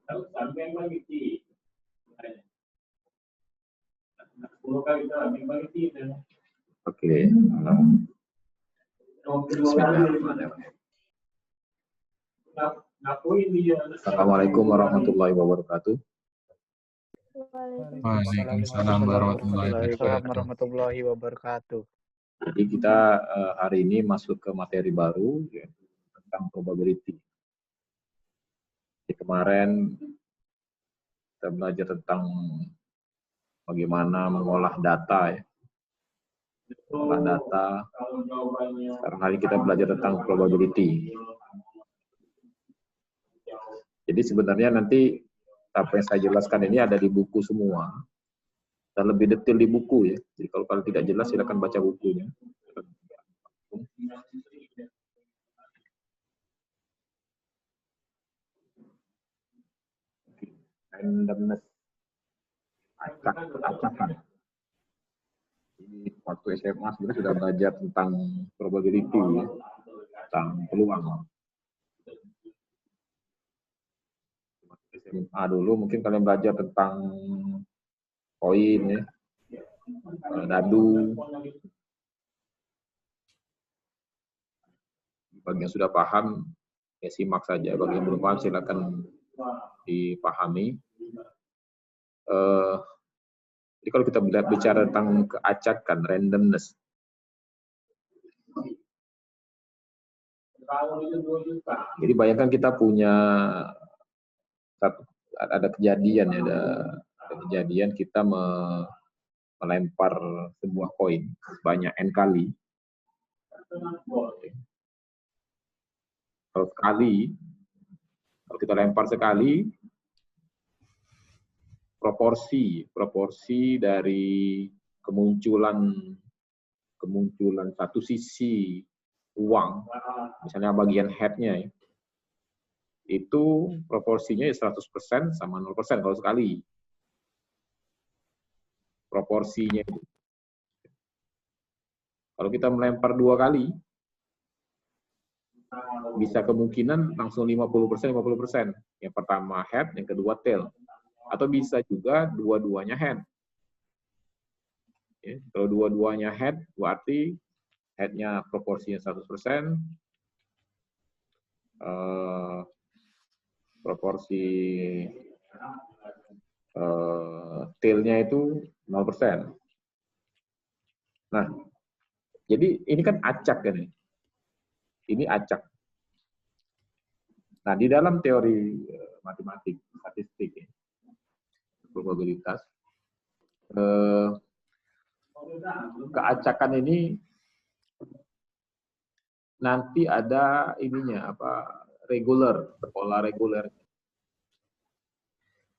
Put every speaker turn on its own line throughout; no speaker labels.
Oke. Bismillahirrahmanirrahim. Assalamualaikum warahmatullahi wabarakatuh.
Waalaikumsalam warahmatullahi wabarakatuh.
Jadi kita hari ini masuk ke materi baru ya, tentang probability. Jadi kemarin kita belajar tentang bagaimana mengolah data ya. Mengolah data. Sekarang hari kita belajar tentang probability. Jadi sebenarnya nanti apa yang saya jelaskan ini ada di buku semua. Dan lebih detail di buku ya. Jadi kalau kalian tidak jelas silakan baca bukunya. Randomness. Acak-acakan. Jadi waktu SMA sebenarnya sudah belajar tentang probability ya. Tentang peluang. SMA dulu mungkin kalian belajar tentang koin ya, dadu. Bagi yang sudah paham ya simak saja, bagi yang belum paham silakan dipahami. Jadi kalau kita bicara tentang keacakan, randomness, jadi bayangkan kita punya ada kejadian ya, ada kejadian kita melempar sebuah koin banyak n kali. Kalau kita lempar sekali, proporsi dari kemunculan satu sisi uang, misalnya bagian head-nya ya, itu proporsinya 100% sama 0% kalau sekali. Proporsinya itu. Kalau kita melempar 2 kali, bisa kemungkinan langsung 50%. Yang pertama head, yang kedua tail. Atau bisa juga dua-duanya head. Ya, kalau dua-duanya head, berarti head-nya proporsinya 100%, proporsi tail-nya itu 0%. Nah, jadi ini kan acak kan ini. Ini acak. Nah, di dalam teori matematik, statistik, ya, probabilitas, keacakan ini nanti ada ininya reguler, pola reguler.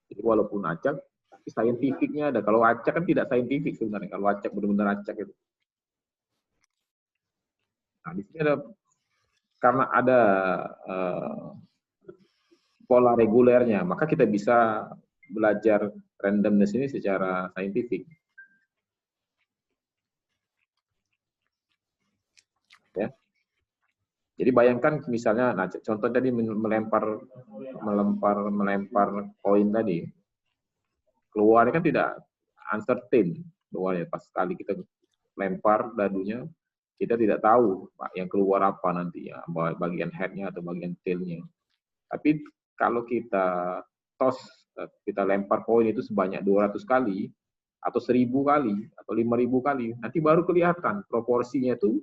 Jadi walaupun acak, tapi saintifiknya ada. Kalau acak kan tidak saintifik sebenarnya. Kalau acak benar-benar acak itu. Nah, di sini ada karena ada pola regulernya, maka kita bisa belajar randomness ini secara saintifik. Ya. Jadi bayangkan misalnya, nah contoh tadi melempar koin tadi, keluarnya kan tidak uncertain, keluarnya pas sekali kita lempar dadunya, kita tidak tahu Pak, yang keluar apa nanti ya, bagian head-nya atau bagian tail-nya. Tapi kalau kita kita lempar koin itu sebanyak 200 kali, atau 1000 kali, atau 5000 kali, nanti baru kelihatan proporsinya itu,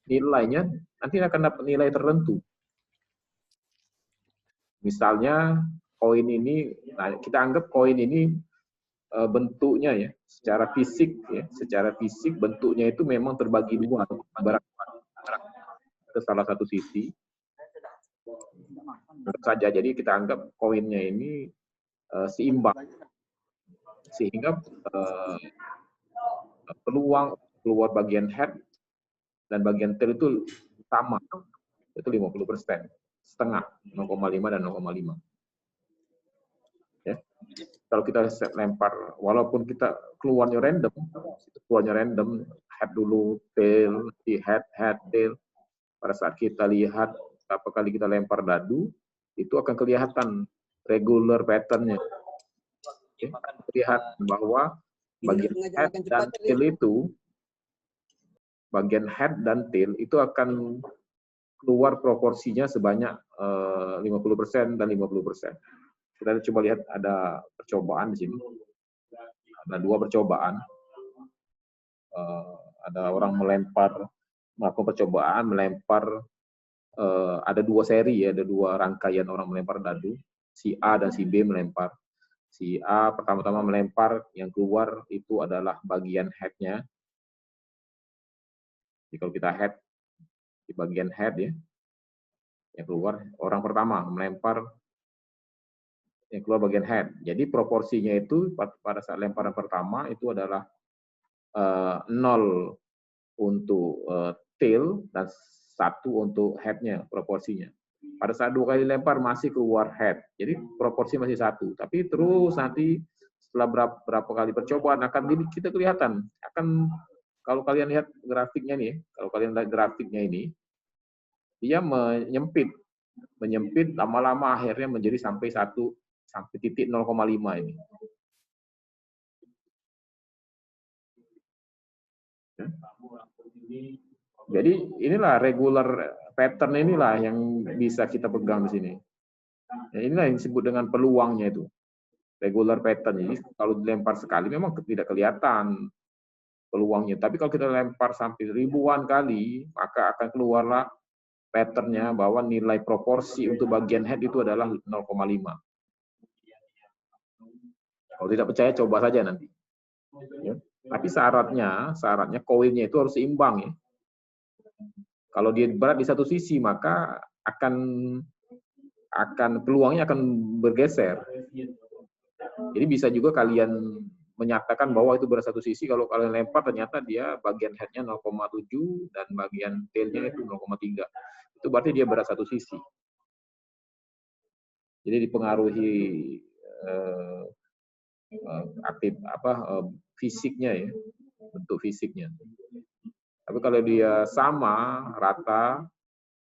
nilainya nanti akan dapat nilai tertentu. Misalnya koin ini, nah kita anggap koin ini bentuknya ya, secara fisik bentuknya itu memang terbagi dua, ke salah satu sisi. Tentu saja, jadi kita anggap koinnya ini seimbang, sehingga peluang keluar bagian head dan bagian tail itu sama, itu 50%, setengah, 0,5 dan 0,5. Ya. Kalau kita lempar, walaupun kita keluarnya random, head dulu, tail, head, tail. Pada saat kita lihat berapa kali kita lempar dadu, itu akan kelihatan regular pattern-nya. Oke. Lihat bahwa bagian head dan tail itu, bagian head dan tail itu akan keluar proporsinya sebanyak 50% dan 50%. Kita coba lihat ada percobaan di sini. Ada 2 percobaan. Ada orang melakukan percobaan melempar, ada 2 seri ya, ada 2 rangkaian orang melempar dadu. Si A dan si B melempar. Si A pertama-tama melempar, yang keluar itu adalah bagian head-nya. Jadi kalau kita head, di bagian head ya, yang keluar orang pertama melempar, yang keluar bagian head. Jadi proporsinya itu pada saat lemparan pertama itu adalah 0 untuk tail dan 1 untuk head-nya proporsinya. Pada saat 2 kali lempar masih keluar head, jadi proporsi masih 1. Tapi terus nanti setelah berapa kali percobaan akan kita kelihatan, akan kalau kalian lihat grafiknya nih, kalau kalian lihat grafiknya ini, dia menyempit lama-lama akhirnya menjadi sampai titik 0,5 ini. Jadi inilah regular pattern, inilah yang bisa kita pegang di sini. Ya, inilah yang disebut dengan peluangnya itu. Regular pattern ini kalau dilempar sekali memang tidak kelihatan peluangnya. Tapi kalau kita lempar sampai ribuan kali, maka akan keluarlah patternnya bahwa nilai proporsi untuk bagian head itu adalah 0,5. Kalau tidak percaya coba saja nanti. Ya. Tapi syaratnya koinnya itu harus seimbang ya. Kalau dia berat di satu sisi maka akan peluangnya akan bergeser. Jadi bisa juga kalian menyatakan bahwa itu berat satu sisi, kalau kalian lempar ternyata dia bagian head-nya 0,7 dan bagian tail-nya itu 0,3. Itu berarti dia berat satu sisi. Jadi dipengaruhi fisiknya ya, bentuk fisiknya. Tapi kalau dia sama, rata,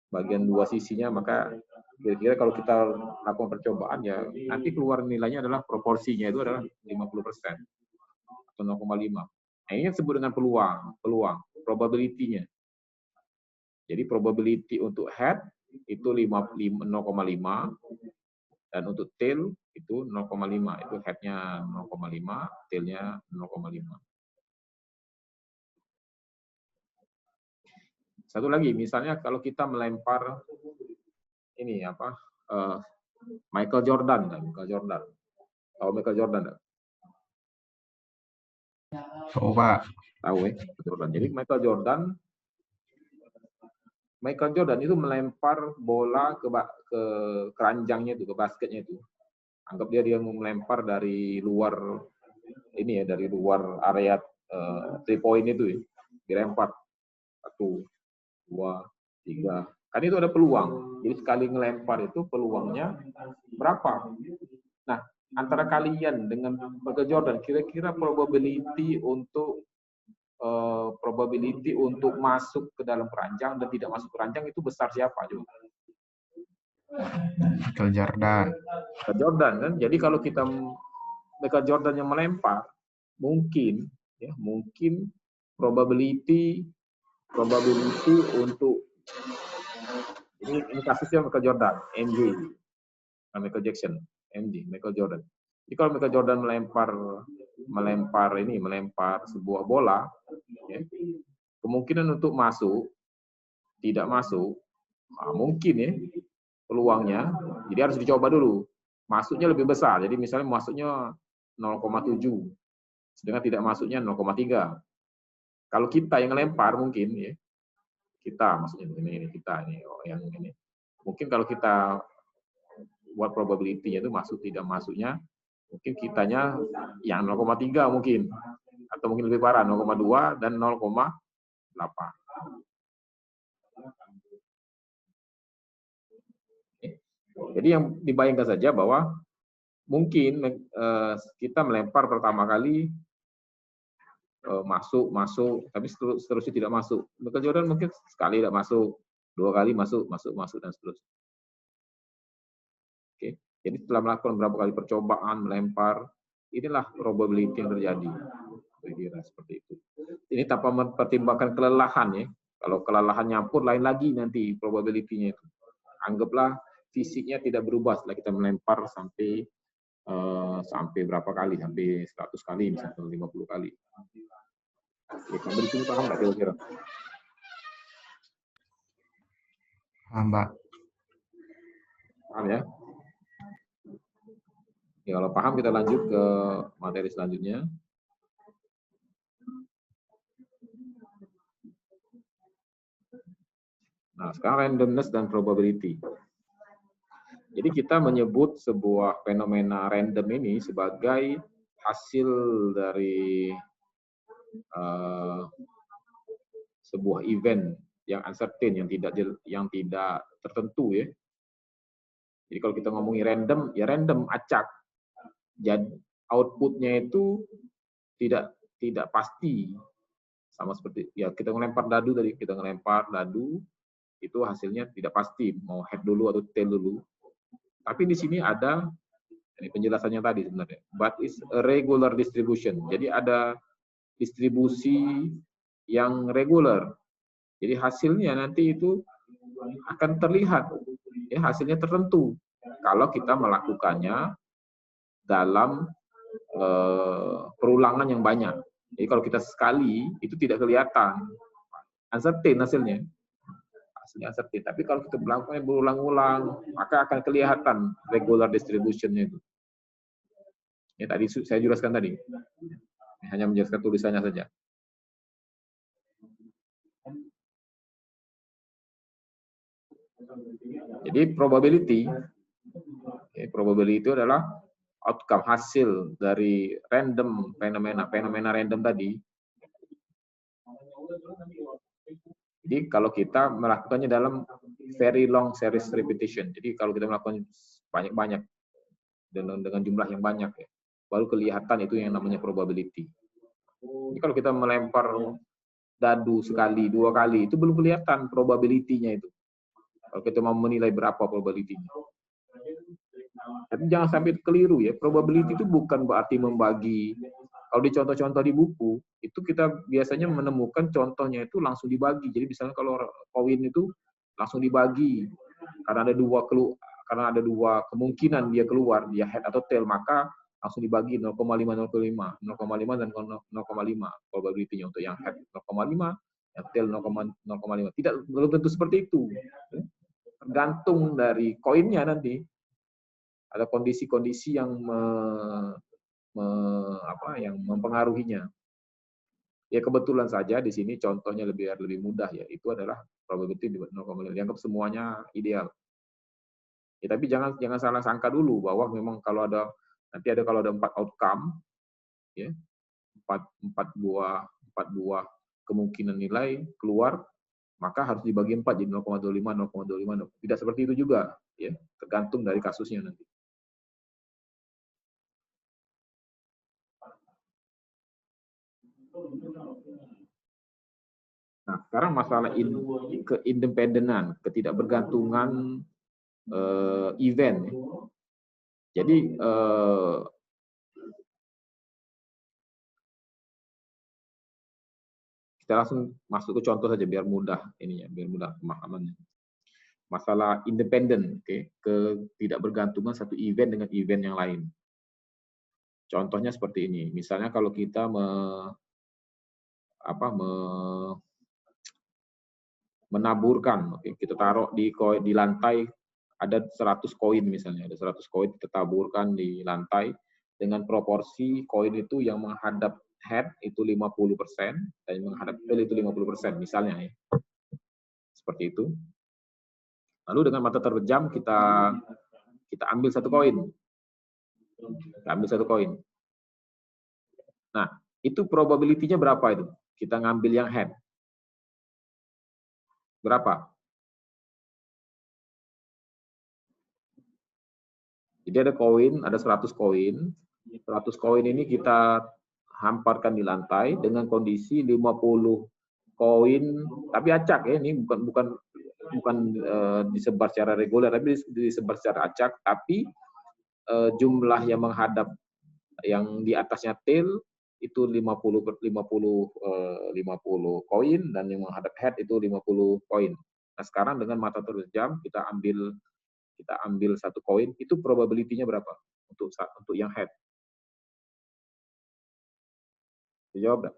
bagian 2 sisinya, maka kira-kira kalau kita lakukan percobaan ya, nanti keluar nilainya adalah proporsinya itu adalah 50% atau 0,5. Nah, ini disebut dengan peluang, probability-nya. Jadi probability untuk head itu 0,5 dan untuk tail itu 0,5. Itu head-nya 0,5, tail-nya 0,5. Satu lagi, misalnya kalau kita melempar ini Michael Jordan. Tahu Michael Jordan?
Tahu Pak.
Tahu ya, Jordan. Jadi Michael Jordan itu melempar bola ke keranjangnya itu, ke basketnya itu. Anggap dia mau melempar dari luar ini ya, dari luar area 3 point itu ya. Dilempar 1, 2, 3. Kan itu ada peluang. Jadi sekali ngelempar itu peluangnya berapa? Nah, antara kalian dengan Michael Jordan, kira-kira probability untuk masuk ke dalam keranjang dan tidak masuk keranjang itu besar siapa juga?
Michael Jordan
kan. Jadi kalau kita Michael Jordan yang melempar, mungkin probability untuk ini kasusnya Michael Jordan, MJ, Michael Jackson, MJ, Michael Jordan. Jadi kalau Michael Jordan melempar sebuah bola, ya, kemungkinan untuk masuk, tidak masuk, mungkin ya peluangnya. Jadi harus dicoba dulu. Masuknya lebih besar. Jadi misalnya masuknya 0,7, sedangkan tidak masuknya 0,3. Kalau kita yang lempar mungkin ya, kita maksudnya ini yang ini. Mungkin kalau kita buat probability-nya itu masuk tidak masuknya, mungkin kitanya yang 0,3 mungkin, atau mungkin lebih parah 0,2 dan 0,8. Jadi yang dibayangkan saja bahwa mungkin kita melempar pertama kali masuk, tapi seterusnya tidak masuk. Michael Jordan mungkin sekali tidak masuk, 2 kali masuk dan seterusnya. Oke. Jadi setelah melakukan beberapa kali percobaan, melempar, inilah probability yang terjadi. Saya kira seperti itu. Ini tanpa mempertimbangkan kelelahan ya. Kalau kelelahan nyampur, lain lagi nanti probability-nya itu. Anggaplah fisiknya tidak berubah setelah kita melempar sampai berapa kali, sampai 100 kali, misalnya 50 kali. Oke, sampai di sini paham nggak kira-kira?
Paham, Pak.
Paham ya? Ya, kalau paham kita lanjut ke materi selanjutnya. Nah, sekarang randomness dan probability. Jadi kita menyebut sebuah fenomena random ini sebagai hasil dari sebuah event yang uncertain, yang tidak tertentu ya. Jadi kalau kita ngomongin random, ya random, acak. Jadi outputnya itu tidak pasti, sama seperti ya kita ngelempar dadu tadi, kita ngelempar dadu itu hasilnya tidak pasti mau head dulu atau tail dulu. Tapi di sini ada ini penjelasannya tadi sebenarnya, but is a regular distribution. Jadi ada distribusi yang regular. Jadi hasilnya nanti itu akan terlihat, ya hasilnya tertentu kalau kita melakukannya dalam perulangan yang banyak. Jadi kalau kita sekali itu tidak kelihatan, uncertain hasilnya uncertain. Tapi kalau kita melakukannya berulang-ulang, maka akan kelihatan regular distribution-nya itu. Ya tadi saya jelaskan tadi, hanya menjelaskan tulisannya saja. Jadi probability itu adalah outcome, hasil dari random fenomena random tadi. Jadi kalau kita melakukannya dalam very long series repetition, jadi kalau kita melakukan banyak-banyak dengan jumlah yang banyak ya, baru kelihatan itu yang namanya probability. Jadi kalau kita melempar dadu sekali, 2 kali, itu belum kelihatan probability-nya itu. Kalau kita mau menilai berapa probability-nya. Tapi jangan sampai keliru ya, probability itu bukan berarti membagi. Kalau di contoh-contoh di buku, itu kita biasanya menemukan contohnya itu langsung dibagi. Jadi misalnya kalau koin itu langsung dibagi, karena ada dua kemungkinan dia keluar, dia head atau tail, maka langsung dibagi 0,5 dan 0,5 probability-nya untuk yang head 0,5, yang tail 0,5. Belum tentu seperti itu. Tergantung dari koinnya nanti. Ada kondisi-kondisi yang yang mempengaruhinya. Ya kebetulan saja di sini contohnya lebih mudah ya. Itu adalah probability 0,5. Dianggap semuanya ideal. Ya, tapi jangan salah sangka dulu bahwa memang kalau ada 4 outcome ya, 4 buah kemungkinan nilai keluar, maka harus dibagi 4 jadi 0,25. Tidak seperti itu juga ya, tergantung dari kasusnya nanti. Nah, sekarang masalah keindependenan, ketidakbergantungan event. Jadi kita langsung masuk ke contoh saja biar mudah pemahamannya. Masalah independen, ketidakbergantungan satu event dengan event yang lain. Contohnya seperti ini. Misalnya kalau kita menaburkan, kita taruh di lantai ada 100 koin misalnya, ada 100 koin kita taburkan di lantai dengan proporsi koin itu yang menghadap head itu 50% dan yang menghadap tail itu 50% misalnya ya. Seperti itu. Lalu dengan mata terpejam kita ambil satu koin. Nah, itu probability-nya berapa itu? Kita ngambil yang head. Berapa? Jadi ada koin, ada 100 koin. 100 koin ini kita hamparkan di lantai dengan kondisi 50 koin, tapi acak ya, ini bukan disebar secara reguler, tapi disebar secara acak, tapi jumlah yang menghadap yang di atasnya tail itu 50 koin, dan yang menghadap head itu 50 koin. Nah, sekarang dengan mata terjam kita ambil satu koin, itu probability-nya berapa untuk yang head? Dijawab enggak?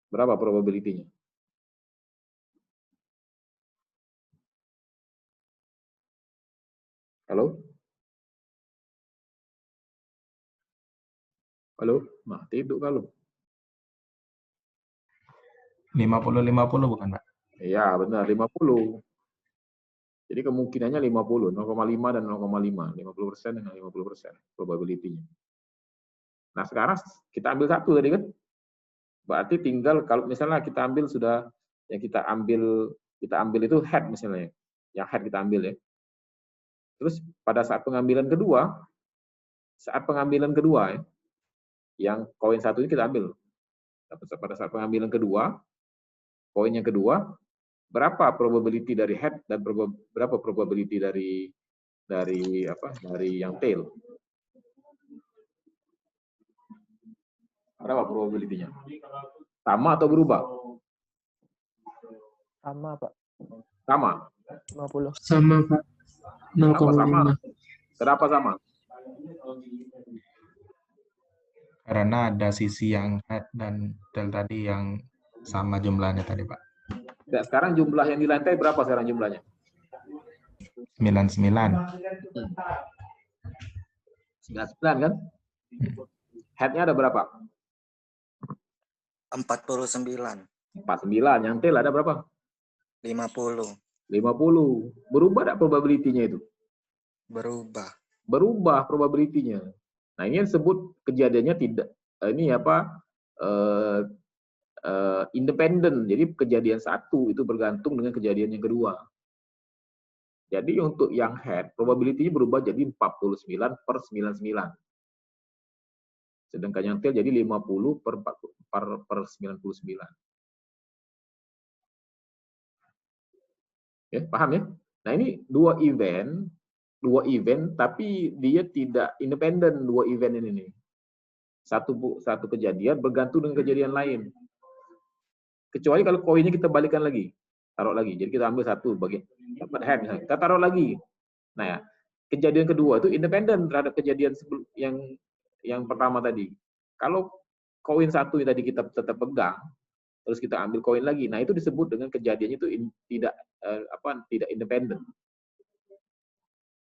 Berapa probability-nya? Halo? Halo? Mati itu kalau.
50-50 bukan, Pak?
Iya, benar, 50. Jadi kemungkinannya 50, 0,5 dan 0,5. 50% dengan 50% probability-nya. Nah, sekarang kita ambil satu tadi kan? Berarti tinggal kalau misalnya kita ambil sudah, yang kita ambil itu head misalnya. Yang head kita ambil ya. Terus pada saat pengambilan kedua ya, yang koin satu ini kita ambil. Pada saat pengambilan kedua, koin yang kedua, berapa probability dari head dan berapa probability dari yang tail? Berapa probability-nya? Sama atau berubah?
Sama, Pak.
Sama.
50.
Sama, Pak.
Kenapa sama?
0,5.
Kenapa sama?
Karena ada sisi yang head dan tail tadi yang sama jumlahnya tadi, Pak.
Nah, sekarang jumlah yang di lantai berapa sekarang jumlahnya?
99.
99 kan? Head-nya ada berapa?
49.
49. Yang tail ada berapa?
50.
50. Berubah enggak probability-nya itu?
Berubah.
Berubah probability-nya. Nah, ini yang disebut kejadiannya tidak independen. Jadi kejadian satu itu bergantung dengan kejadian yang kedua. Jadi untuk yang head probability-nya berubah jadi 49/99. Sedangkan yang tail jadi 50/99. Ya, paham ya? Nah, ini dua event tapi dia tidak independen, dua event ini. Satu kejadian bergantung dengan kejadian lain. Kecuali kalau koinnya kita balikan lagi, taruh lagi. Jadi kita ambil satu bagian dapat head misalnya, kita taruh lagi. Nah, ya, kejadian kedua itu independen terhadap kejadian yang pertama tadi. Kalau koin satu yang tadi kita tetap pegang, terus kita ambil koin lagi, nah itu disebut dengan kejadiannya itu tidak independen.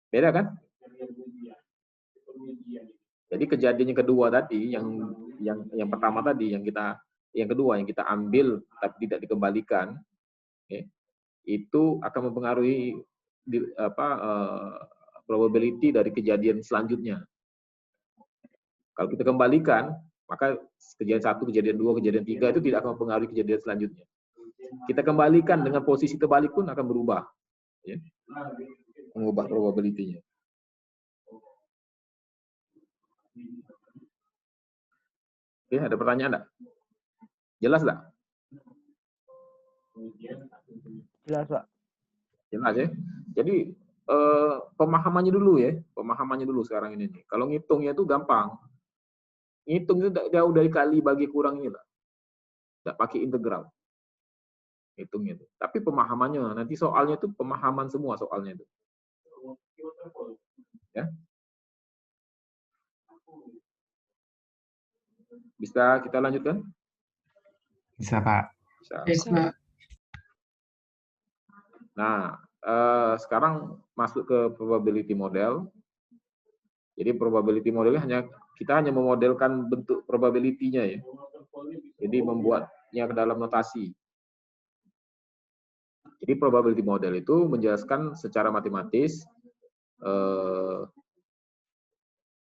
Beda kan? Jadi kejadian yang kedua tadi, yang pertama tadi, yang kedua yang kita ambil tapi tidak dikembalikan, ya, itu akan mempengaruhi probability dari kejadian selanjutnya. Kalau kita kembalikan, maka kejadian 1, kejadian 2, kejadian 3 itu tidak akan mempengaruhi kejadian selanjutnya. Kita kembalikan dengan posisi terbalik pun akan berubah, ya, mengubah probability-nya. Oke, ada pertanyaan enggak? Jelas enggak?
Jelas, Pak.
Jelas ya. Jadi pemahamannya dulu sekarang ini. Kalau ngitungnya itu gampang. Ngitung itu jauh dari kali bagi kurang ini lah. Enggak pakai integral. Hitungnya itu. Tapi pemahamannya, nanti soalnya itu pemahaman semua soalnya itu. Ya. Bisa kita lanjutkan?
Bisa, Pak.
Bisa.
Nah, sekarang masuk ke probability model. Jadi probability modelnya kita hanya memodelkan bentuk probability-nya ya. Jadi membuatnya ke dalam notasi. Jadi probability model itu menjelaskan secara matematis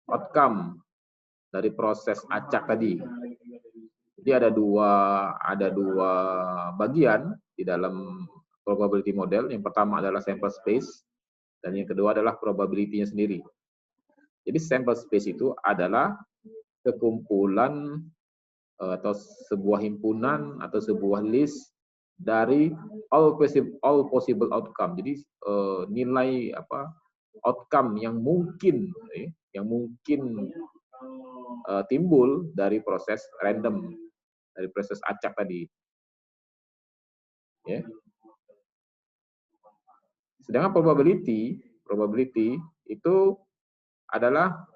outcome dari proses acak tadi. Jadi ada dua bagian di dalam probability model. Yang pertama adalah sample space dan yang kedua adalah probability-nya sendiri. Jadi sample space itu adalah kekumpulan atau sebuah himpunan atau sebuah list dari all possible outcome. Jadi nilai outcome yang mungkin timbul dari proses random, dari proses acak tadi. Ya. Sedangkan probability itu adalah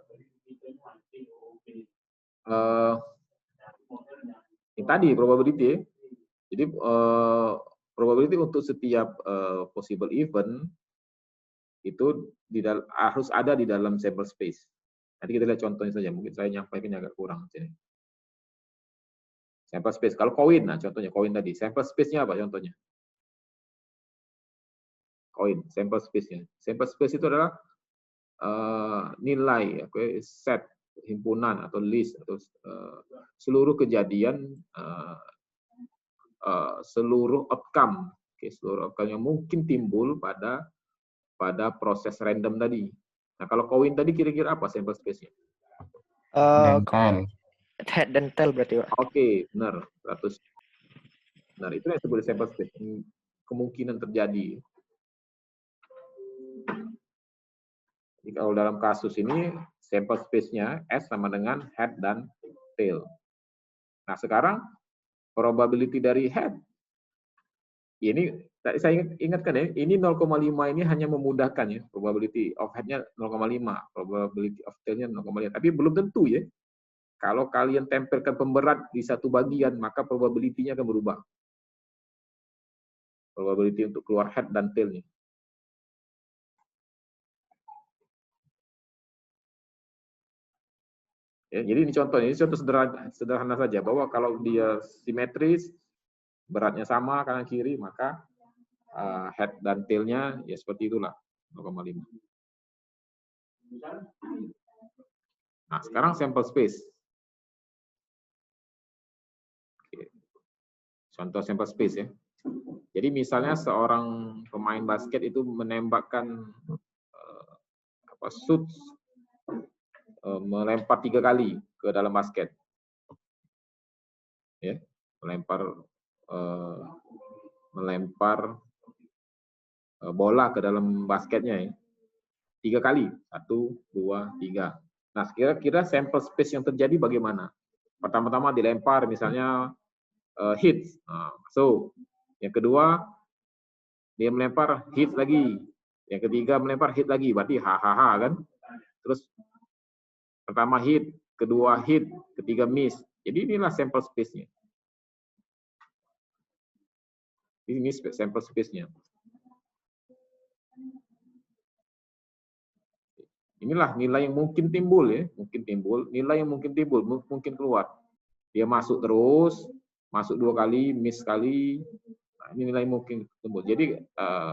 ini tadi probability. Ya. Jadi probability untuk setiap possible event itu harus ada di dalam sample space. Nanti kita lihat contohnya saja. Mungkin saya nyampaikan agak kurang sini. Sample space. Kalau koin, nah contohnya koin tadi. Sample space-nya apa contohnya? Koin, sample space-nya. Sample space itu adalah nilai, set, himpunan atau list atau seluruh kejadian, seluruh outcome, seluruh outcome yang mungkin timbul pada proses random tadi. Nah, kalau koin tadi kira-kira apa sample space-nya?
Dan tail.
Head dan tail berarti, Pak.
Oke, benar. 100. Benar, itu yang disebut sample space. Kemungkinan terjadi. Jadi kalau dalam kasus ini, sample space-nya S sama dengan head dan tail. Nah, sekarang probability dari head. Ini saya ingatkan ya, ini 0,5 ini hanya memudahkan ya, probability of head-nya 0,5, probability of tail-nya 0,5. Tapi belum tentu ya. Kalau kalian tempelkan pemberat di satu bagian, maka probability-nya akan berubah. Probability untuk keluar head dan tail-nya. Ya, jadi ini contoh sederhana saja, bahwa kalau dia simetris, beratnya sama kanan kiri, maka head dan tail-nya ya seperti itulah, 0,5. Nah, sekarang sample space. Oke. Contoh sample space ya. Jadi misalnya seorang pemain basket itu menembakkan shoot, melempar 3 kali ke dalam basket. Ya, melempar bola ke dalam basketnya ya. 3 kali. 1, 2, 3. Nah, kira-kira sample space yang terjadi bagaimana? Pertama-tama dilempar misalnya hit. Nah, so, yang kedua dia melempar hit lagi. Yang ketiga melempar hit lagi. Berarti hahaha kan? Terus pertama hit, kedua hit, ketiga miss. Jadi inilah sample space-nya. Ini sample space-nya. Inilah nilai yang mungkin timbul ya, nilai yang mungkin timbul, mungkin keluar. Dia masuk terus, masuk 2 kali, miss sekali. Nah, ini nilai mungkin timbul. Jadi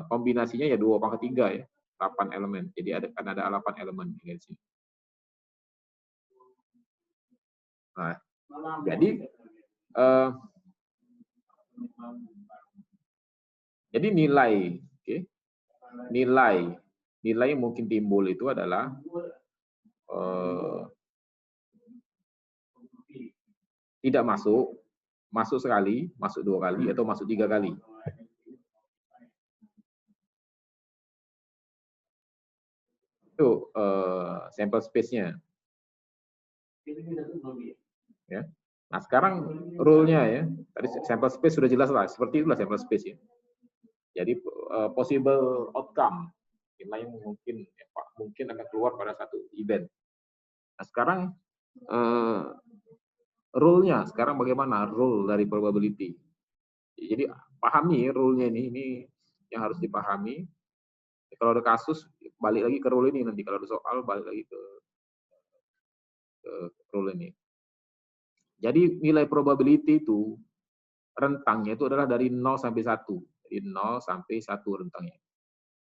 kombinasinya ya 2/3 ya, 8 elemen. Jadi akan ada 8 elemen di sini. Nah, jadi nilai, nilai yang mungkin timbul itu adalah tidak masuk sekali, masuk 2 kali, atau masuk 3 kali. Itu sample space-nya. Ya. Nah, sekarang rule-nya ya. Tadi sample space sudah jelas lah, seperti itulah sample space ya. Jadi possible outcome, nilai yang mungkin akan keluar pada satu event. Nah, sekarang rule-nya, sekarang bagaimana rule dari probability? Jadi pahami rule-nya ini yang harus dipahami. Kalau ada kasus, balik lagi ke rule ini nanti. Kalau ada soal, balik lagi ke rule ini. Jadi nilai probability itu, rentangnya itu adalah dari 0 sampai 1. Dari 0 sampai 1 rentangnya.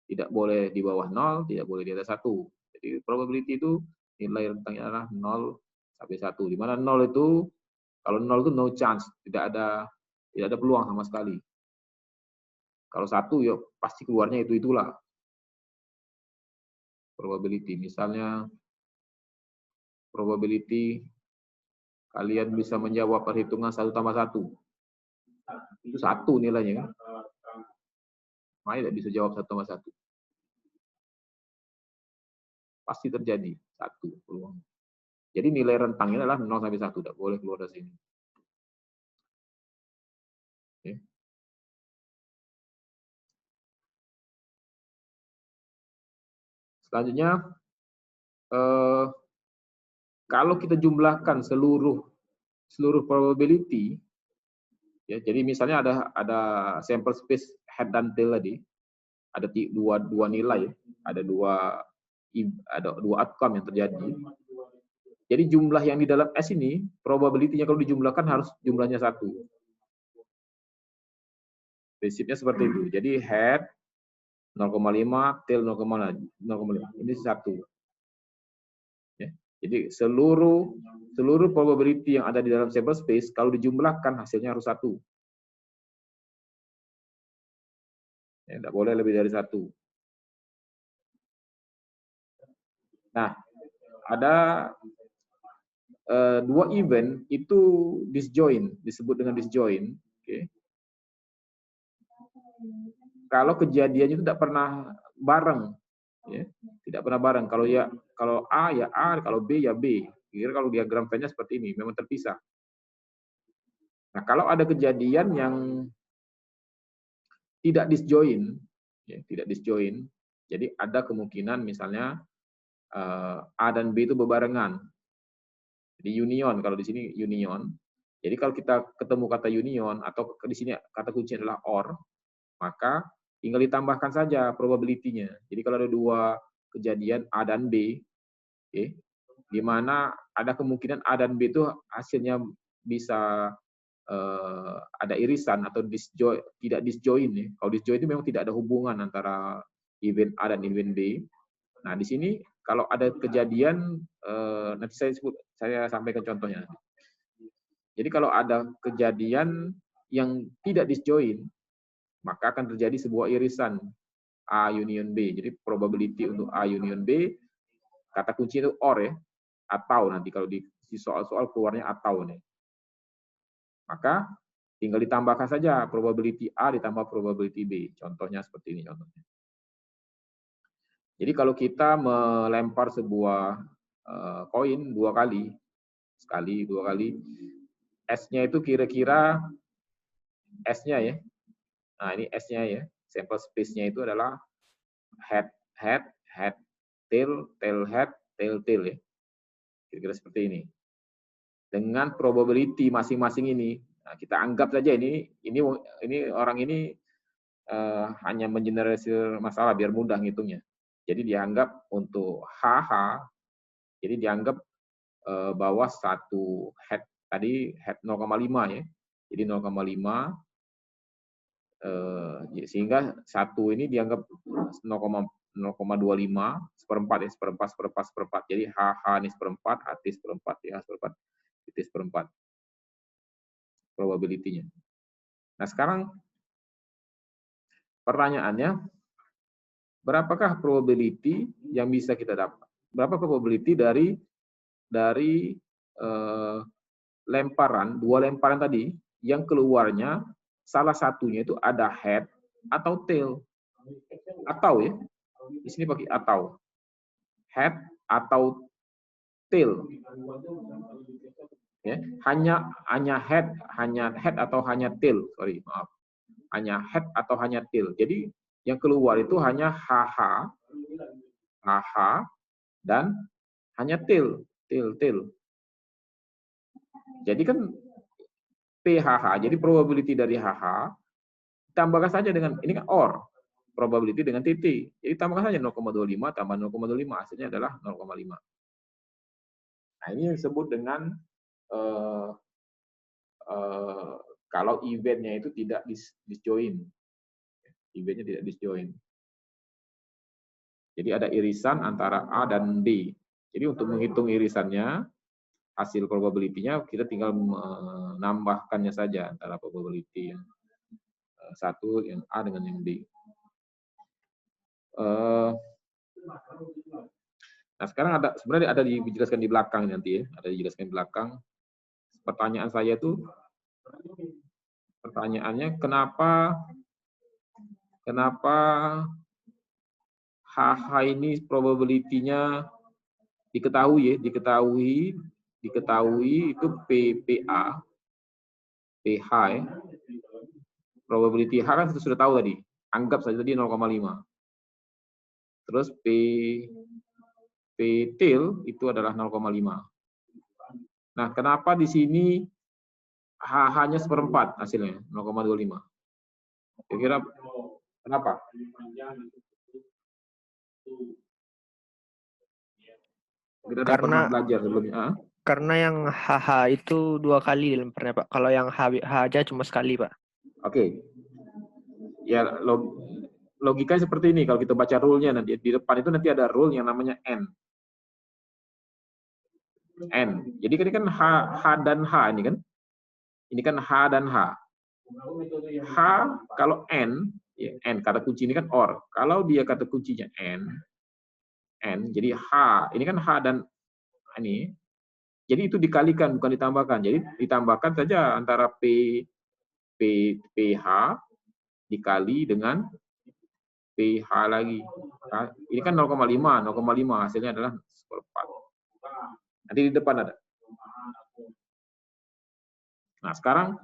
Tidak boleh di bawah 0, tidak boleh di atas 1. Jadi probability itu nilai rentangnya adalah 0 sampai 1. Di mana 0 itu, kalau 0 itu no chance, tidak ada peluang sama sekali. Kalau 1 ya pasti keluarnya itulah. Probability, misalnya probability kalian bisa menjawab perhitungan 1 tambah 1. Itu 1 nilainya kan. Makanya tidak bisa jawab 1,1. Pasti terjadi 1 peluang. Jadi nilai rentangnya adalah 0 sampai 1, tidak boleh keluar dari sini. Oke. Selanjutnya, kalau kita jumlahkan seluruh probability, ya, jadi misalnya ada sample space head dan tail tadi, ada dua nilai, ada dua outcome yang terjadi. Jadi jumlah yang di dalam S ini, probability-nya kalau dijumlahkan harus jumlahnya 1. Prinsipnya seperti itu. Jadi head 0,5, tail 0,5. Ini 1. Ya. Jadi seluruh probability yang ada di dalam sample space kalau dijumlahkan hasilnya harus 1. Ya, tidak boleh lebih dari 1. Nah, ada 2 event itu disjoint, disebut dengan disjoint. Oke. Kalau kejadiannya itu tidak pernah bareng, ya, tidak pernah bareng. Kalau A ya A, kalau B ya B. Kira kalau diagram Venn-nya seperti ini, memang terpisah. Nah, kalau ada kejadian yang tidak disjoint, ya, tidak disjoint, jadi ada kemungkinan misalnya A dan B itu bebarengan. Jadi union, kalau di sini union. Jadi kalau kita ketemu kata union atau di sini kata kunci adalah or, maka tinggal ditambahkan saja probability-nya. Jadi kalau ada 2 kejadian A dan B, okay, di mana ada kemungkinan A dan B itu hasilnya bisa ada irisan atau tidak disjoint. Ya. Kalau disjoint itu memang tidak ada hubungan antara event A dan event B. Nah, di sini kalau ada kejadian, nanti saya sampaikan contohnya. Jadi kalau ada kejadian yang tidak disjoint, maka akan terjadi sebuah irisan A union B. Jadi probability untuk A union B, kata kunci itu or ya, atau nanti kalau di soal-soal keluarnya atau nih. Maka tinggal ditambahkan saja probability A ditambah probability B. Contohnya seperti ini contohnya. Jadi kalau kita melempar sebuah koin 2 kali, sekali, 2 kali, S-nya itu kira-kira S-nya ya. Nah, ini S-nya ya. Sample space-nya itu adalah head, head, head, tail, tail head, tail tail ya. Kira-kira seperti ini. Dengan probability masing-masing ini, nah, kita anggap saja ini orang ini hanya mengeneralisir masalah biar mudah ngitungnya. Jadi dianggap untuk HH, jadi dianggap bahwa satu head tadi head 0,5 ya. Jadi 0,5 sehingga satu ini dianggap 0,25 seperempat ya, seperempat. Jadi HH ini seperempat, HT seperempat, ya seperempat, IT seperempat probability-nya. Nah, sekarang pertanyaannya, berapakah probability yang bisa kita dapat? Berapa probability dari lemparan, 2 lemparan tadi, yang keluarnya salah satunya itu ada head atau tail. Atau ya, di sini pakai atau. Head atau tail. Ya, hanya head atau hanya tail, sorry, maaf. Hanya head atau hanya tail. Jadi yang keluar itu hanya HH dan hanya tail. Jadi kan PHH, jadi probability dari HH tambahkan saja dengan ini kan OR, probability dengan TT. Jadi tambahkan saja 0,25 tambah 0,25 hasilnya adalah 0,5. Nah, ini yang disebut dengan kalau eventnya itu tidak disjoint. Eventnya tidak disjoint. Jadi ada irisan antara A dan B. Jadi untuk menghitung irisannya, hasil probability-nya kita tinggal menambahkannya saja antara probability yang satu, yang A dengan yang B. Nah, sekarang sebenarnya ada dijelaskan di belakang nanti ya, ada dijelaskan di belakang. Pertanyaan saya itu Pertanyaannya, kenapa HH ini probability-nya diketahui itu PA, PH ya. Probability H kan kita sudah tahu tadi. Anggap saja tadi 0,5. Terus P tail itu adalah 0,5. Nah, kenapa di sini HH-nya seperempat hasilnya 0,25? Kira-kira kenapa? Kita udah pernah belajar sebelumnya.
Karena yang HH itu 2 kali dilemparnya, Pak. Kalau yang H aja cuma sekali, Pak.
Oke. Ya, logikanya seperti ini. Kalau kita baca rule-nya nanti di depan itu nanti ada rule yang namanya N. Jadi ini kan H dan H ini kan. Ini kan H dan H. H kalau N, ya, N kata kunci ini kan OR. Kalau dia kata kuncinya N, jadi H, ini kan H dan ini. Jadi itu dikalikan bukan ditambahkan. Jadi ditambahkan saja antara PH dikali dengan PH lagi. Nah, ini kan 0,5 hasilnya adalah 1/4. Nanti di depan ada. Nah, sekarang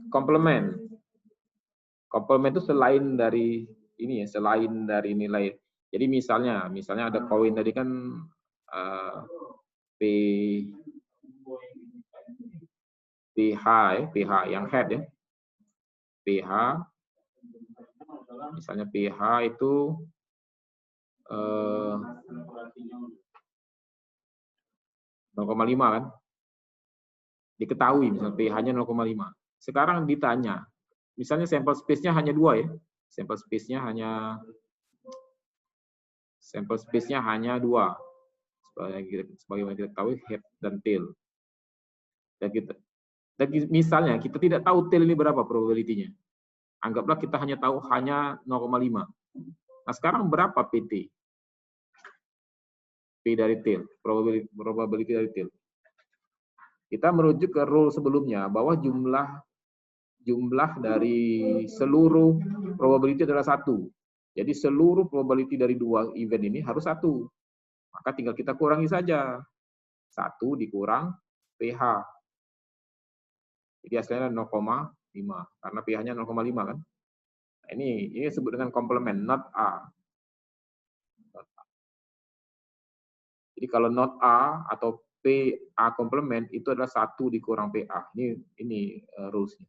komplement. Komplement itu selain dari ini ya, selain dari nilai. Jadi misalnya ada koin tadi kan PH yang head ya. PH misalnya PH itu 0,5 kan? Diketahui misalnya pH-nya 0,5. Sekarang ditanya, misalnya sampel space-nya hanya 2 ya. Sampel space-nya hanya 2. Sebagaimana kita tahu head dan tail. Dan misalnya kita tidak tahu tail ini berapa probability-nya. Anggaplah kita hanya tahu 0,5. Nah, sekarang berapa PT? P dari tail, probability dari tail. Kita merujuk ke rule sebelumnya bahwa jumlah dari seluruh probability adalah 1. Jadi seluruh probability dari 2 event ini harus 1. Maka tinggal kita kurangi saja. 1 dikurang PH. Jadi hasilnya 0,5. Karena pH-nya 0,5 kan. Nah, ini disebut dengan komplement, not A. Jadi kalau not A atau PA komplement itu adalah 1 dikurang PA. Ini rules-nya.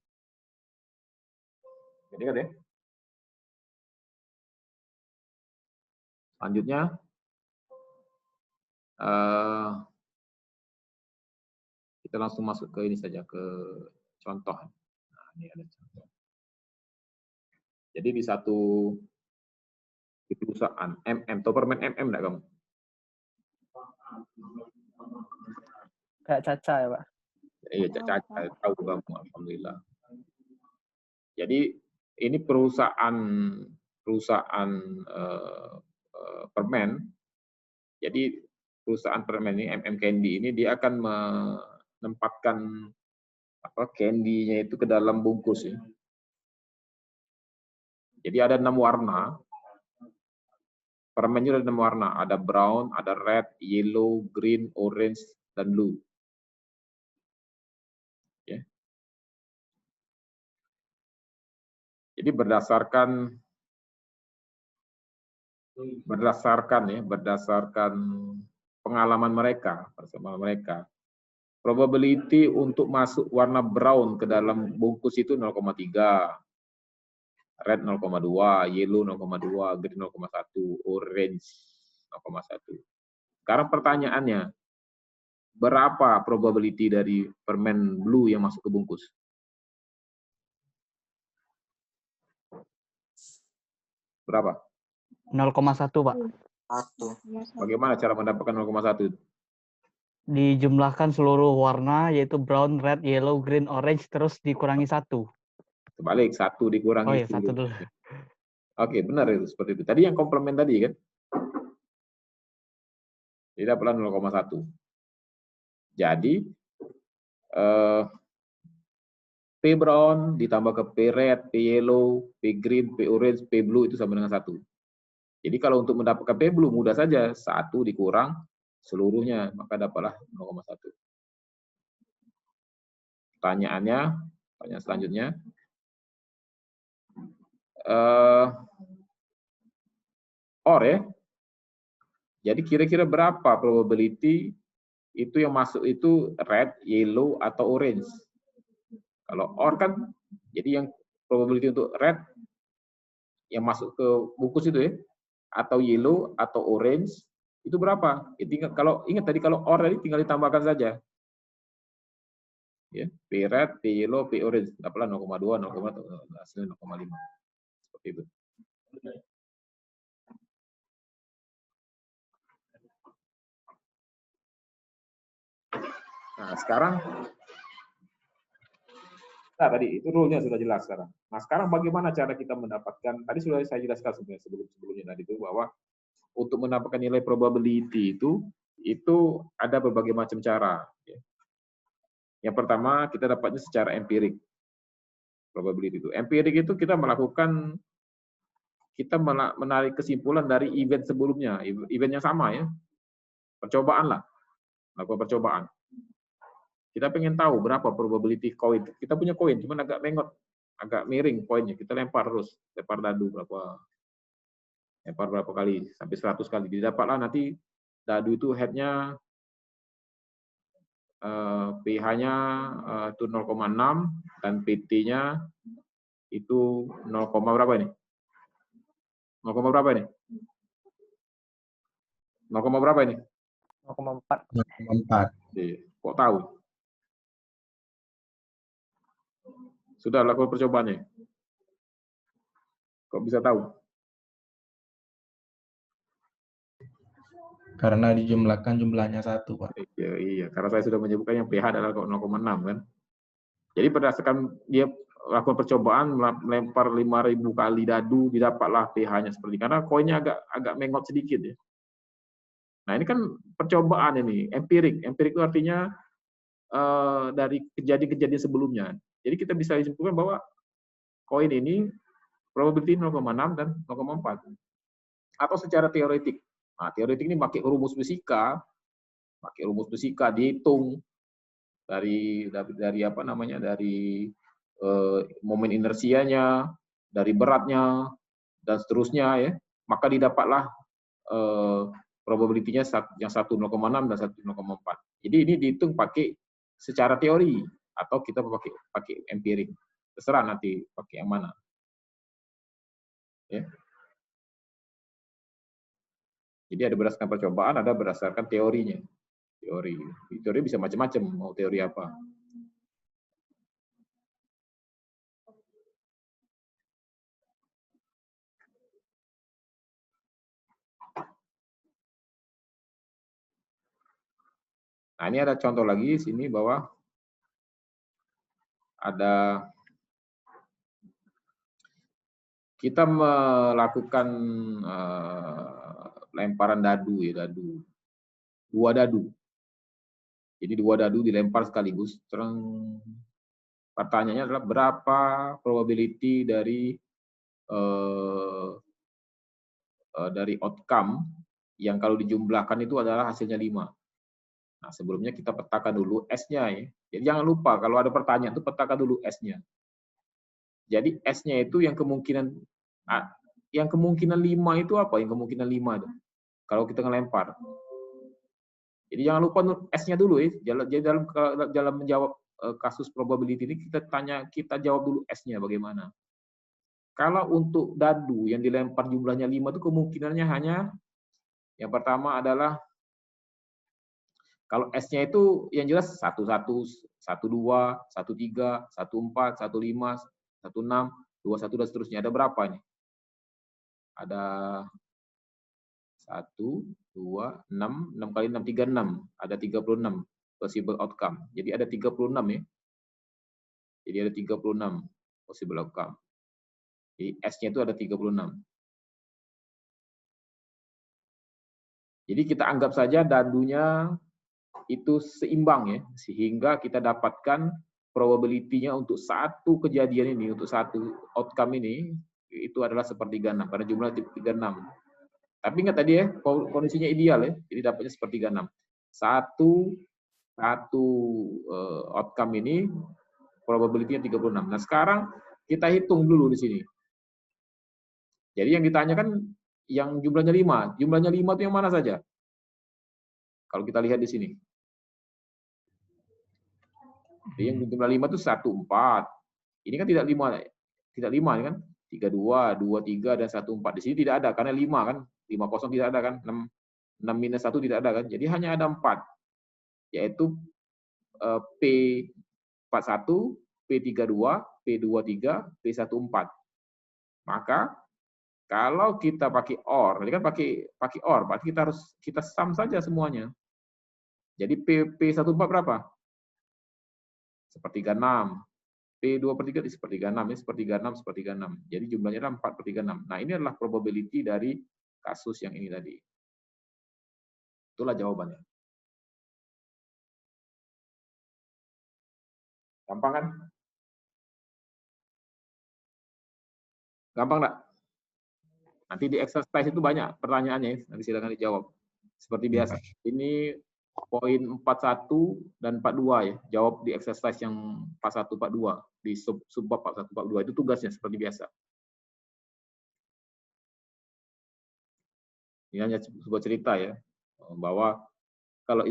Jadi kan ya. Selanjutnya kita langsung masuk ke ini saja, ke contoh. Nah, ini ada contoh. Jadi di perusahaan tahu permen enggak kamu?
Kayak Caca ya, Pak.
Iya, Caca tahu kamu, alhamdulillah. Jadi ini perusahaan permen. Jadi perusahaan permen ini Candy ini dia akan menempatkan candy-nya itu ke dalam bungkus ya. Jadi ada 6 warna. Permennya ada 6 warna, ada brown, ada red, yellow, green, orange, dan blue. Ya. Jadi berdasarkan pengalaman mereka, probability untuk masuk warna brown ke dalam bungkus itu 0,3. Red 0,2, yellow 0,2, green 0,1, orange 0,1. Sekarang pertanyaannya, berapa probability dari permen blue yang masuk ke bungkus? Berapa?
0,1, Pak.
1.
Bagaimana cara mendapatkan 0,1?
Dijumlahkan seluruh warna, yaitu brown, red, yellow, green, orange, terus dikurangi 1.
Sebalik, 1 dikurangi.
Oh iya, 1 dulu.
Oke, benar itu seperti itu. Tadi yang komplement tadi kan? Jadi dapatlah 0,1. Jadi P brown ditambah ke P red, P yellow, P green, P orange, P blue itu sama dengan 1. Jadi kalau untuk mendapatkan P blue mudah saja, 1 dikurang seluruhnya, maka dapatlah 0,1. Pertanyaan selanjutnya. OR ya. Jadi kira-kira berapa probability itu yang masuk itu red, yellow, atau orange? Kalau OR kan, jadi yang probability untuk red yang masuk ke bungkus itu ya, atau yellow atau orange itu berapa? Ya, tinggal, kalau ingat tadi kalau OR tadi tinggal ditambahkan saja. Ya, P red, P yellow, P orange, dapatlah 0,2, 0,1, hasilnya 0,5. Seperti itu. Nah, sekarang tadi itu rule-nya sudah jelas sekarang. Nah, sekarang bagaimana cara kita mendapatkan, tadi sudah saya jelaskan sebenarnya sebelumnya tadi itu bahwa untuk mendapatkan nilai probability itu ada berbagai macam cara. Yang pertama, kita dapatnya secara empirik. Probability itu. Empirik itu kita menarik kesimpulan dari event sebelumnya, event yang sama ya. Percobaan lah. Melakukan percobaan. Kita pengen tahu berapa probability koin. Kita punya koin, cuman agak mengot, agak miring koinnya. Kita lempar terus, lempar dadu berapa kali, sampai 100 kali. Didapatlah nanti dadu itu head-nya pH-nya itu 0,6 dan PT-nya itu 0, berapa ini? 0, berapa ini? 0, berapa ini?
0,4.
0,4.
Kok tahu? Sudah lakukan percobaannya? Kok bisa tahu?
Karena dijumlahkan jumlahnya 1, Pak.
Iya, karena saya sudah menyebutkan yang pH adalah 0,6 kan. Jadi berdasarkan dia lakukan percobaan melempar 5.000 kali dadu, didapatlah pH-nya seperti, karena koinnya agak mengot sedikit ya. Nah, ini kan percobaan ini, empirik. Empirik itu artinya dari kejadian-kejadian sebelumnya. Jadi kita bisa simpulkan bahwa koin ini probability 0,6 dan 0,4. Atau secara teoretik. Nah, teoretik ini pakai rumus fisika, dihitung dari apa namanya, dari momen inersianya, dari beratnya dan seterusnya ya. Maka didapatlah probability-nya yang 1 0,6 dan 1 0,4. Jadi ini dihitung pakai secara teori atau kita pakai empirik. Terserah nanti pakai yang mana. Ya. Jadi ada berdasarkan percobaan, ada berdasarkan teorinya. Teori bisa macam-macam, mau teori apa. Nah, ini ada contoh lagi di sini bahwa ada kita melakukan lemparan dadu ya, dua dadu. Jadi 2 dadu dilempar sekaligus. Pertanyaannya adalah berapa probability dari outcome yang kalau dijumlahkan itu adalah hasilnya 5. Nah, sebelumnya kita petakan dulu S-nya ya. Jadi jangan lupa kalau ada pertanyaan itu petakan dulu S-nya. Jadi S-nya itu yang kemungkinan 5 itu apa? Yang kemungkinan 5 itu. Kalau kita ngelempar. Jadi jangan lupa S-nya dulu ya. Jadi dalam menjawab kasus probability ini kita jawab dulu S-nya bagaimana. Kalau untuk dadu yang dilempar jumlahnya 5 itu kemungkinannya hanya yang pertama adalah kalau S-nya itu yang jelas 11, 12, 13, 14, 15, 16, 21 dan seterusnya. Ada berapa nih? Ada 1, 2, 6 kali 6, 36. Ada 36 possible outcome. Jadi ada 36 ya. Jadi ada 36 possible outcome. Jadi S-nya itu ada 36. Jadi kita anggap saja dadunya itu seimbang ya, sehingga kita dapatkan probability-nya untuk satu kejadian ini, untuk satu outcome ini, itu adalah 1/36, karena jumlah 36. Tapi ingat tadi ya, kondisinya ideal ya, jadi dapatnya 1/36. Satu outcome ini probability-nya 36. Nah, sekarang kita hitung dulu di sini. Jadi yang ditanyakan yang jumlahnya 5. Jumlahnya 5 itu yang mana saja? Kalau kita lihat di sini. Jadi yang jumlah 5 itu 1, 4. Ini kan tidak 5 ini kan? 32, 23, dan 1, 4. Di sini tidak ada, karena 5 kan? 50 tidak ada kan? 6 minus 1 tidak ada kan? Jadi hanya ada 4. Yaitu P41, P32, P23, P14. Maka kalau kita pakai OR, ini kan pakai OR, berarti kita sum saja semuanya. Jadi P14 berapa? 1/36. P2/3 di 1/36, ini 1/36, 1/36. Jadi jumlahnya adalah 4/36. Nah, ini adalah probability dari kasus yang ini tadi. Itulah jawabannya. Gampang kan? Gampang nggak? Nanti di exercise itu banyak pertanyaannya, nanti silakan dijawab. Seperti biasa. Ini poin 41 dan 42 ya. Jawab di exercise yang 41, 42. Di subbab 41, 42. Itu tugasnya seperti biasa. Ini hanya sebuah cerita ya. Bahwa kalau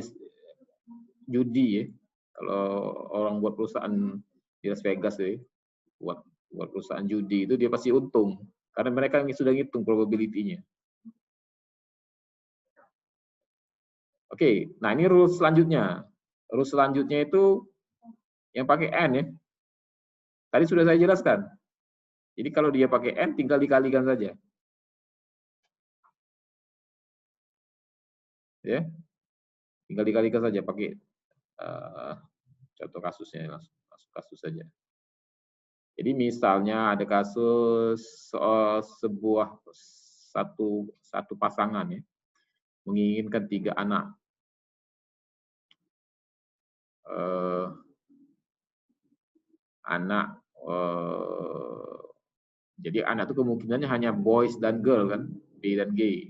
judi ya, kalau orang buat perusahaan di Las Vegas ya, buat perusahaan judi itu dia pasti untung. Karena mereka yang sudah ngitung probability-nya. Oke, nah ini rules selanjutnya. Rules selanjutnya itu yang pakai N ya. Tadi sudah saya jelaskan. Jadi kalau dia pakai N, tinggal dikalikan saja. Ya, tinggal dikalikan saja pakai contoh kasusnya, langsung kasus saja. Jadi misalnya ada kasus sebuah satu pasangan ya, menginginkan 3 anak. Jadi anak itu kemungkinannya hanya boys dan girl kan, B dan G.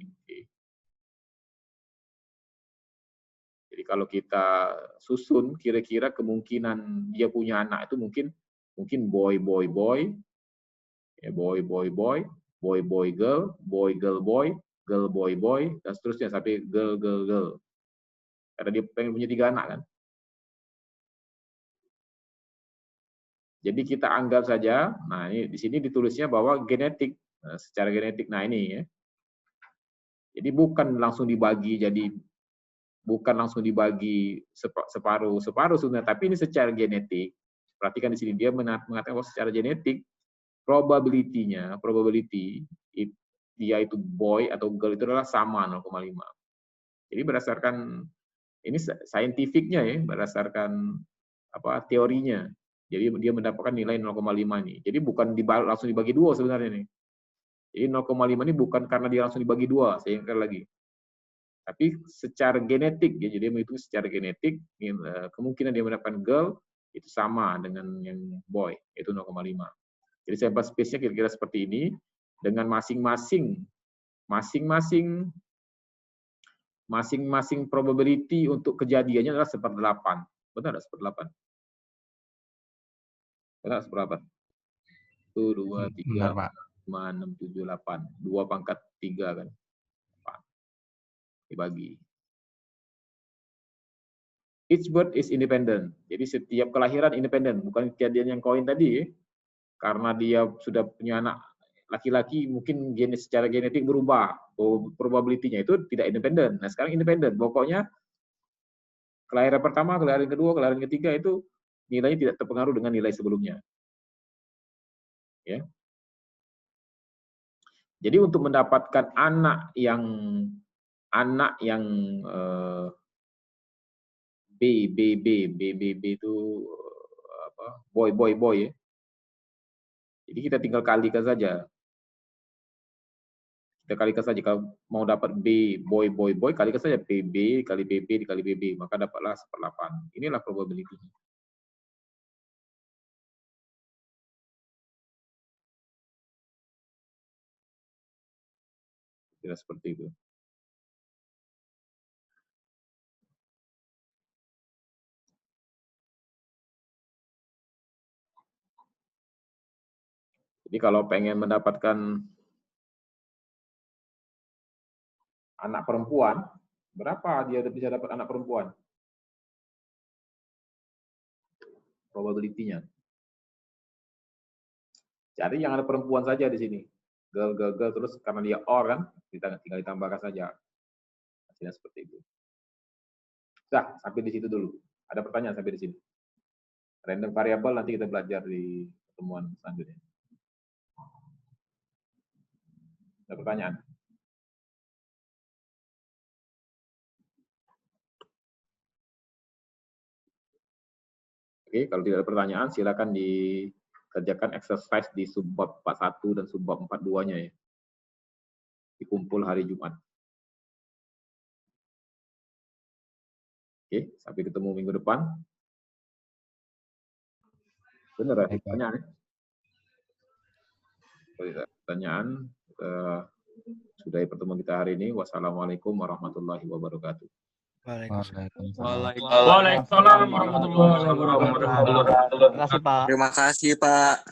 Jadi kalau kita susun kira-kira kemungkinan dia punya anak itu mungkin boy boy boy, ya boy boy boy, boy boy girl, boy girl boy, girl boy boy, dan seterusnya sampai girl girl girl. Karena dia pengen punya 3 anak kan. Jadi kita anggap saja, nah ini di sini ditulisnya bahwa genetik, secara genetik. Nah ini ya. Jadi bukan langsung dibagi separuh sebenarnya, tapi ini secara genetik. Perhatikan di sini dia mengatakan bahwa secara genetik probability dia itu boy atau girl itu adalah sama 0,5. Jadi berdasarkan ini saintifiknya ya, berdasarkan teorinya. Jadi dia mendapatkan nilai 0,5 ini. Jadi bukan langsung dibagi 2 sebenarnya nih. Jadi 0,5 ini bukan karena dia langsung dibagi 2, saya ingatkan lagi. Tapi secara genetik, ya, jadi menghitung secara genetik, kemungkinan dia mendapatkan girl itu sama dengan yang boy, itu 0,5. Jadi sample space-nya kira-kira seperti ini, dengan masing-masing probability untuk kejadiannya adalah 1/8. Benar nggak 1/8? Benar 1/8? 1, 2, 3, 4, 5, 6, 7, 8. 2 pangkat 3 kan. Dibagi. Each birth is independent. Jadi setiap kelahiran independen, bukan kejadian yang koin tadi. Karena dia sudah punya anak laki-laki, mungkin secara genetik berubah, probability-nya itu tidak independen. Nah, sekarang independen. Pokoknya kelahiran pertama, kelahiran kedua, kelahiran ketiga itu nilainya tidak terpengaruh dengan nilai sebelumnya. Ya. Jadi untuk mendapatkan anak yang B itu boy ya. Jadi kita tinggal kalikan saja. Kalau mau dapat B boy kalikan saja PB kali BB dikali BB, maka dapatlah 1/8. Inilah probability. Tidak seperti itu. Jadi kalau pengen mendapatkan anak perempuan, berapa dia bisa dapat anak perempuan? Probability-nya. Jadi yang ada perempuan saja di sini. Girl, terus karena dia or kan, kita tinggal ditambahkan saja. Hasilnya seperti itu. Sudah, sampai di situ dulu. Ada pertanyaan sampai di sini? Random variable nanti kita belajar di pertemuan selanjutnya. Ada pertanyaan? Oke, kalau tidak ada pertanyaan, silakan dikerjakan exercise di subbab 41 dan subbab 42-nya ya. Dikumpul hari Jumat. Oke, sampai ketemu minggu depan. Benar ya? Pertanyaan ya? Kalau tidak ada pertanyaan, sudahi pertemuan kita hari ini. Wassalamualaikum warahmatullahi wabarakatuh.
Waalaikumsalam warahmatullahi wabarakatuh.
Terima kasih, Pak.
Terima kasih, Pak.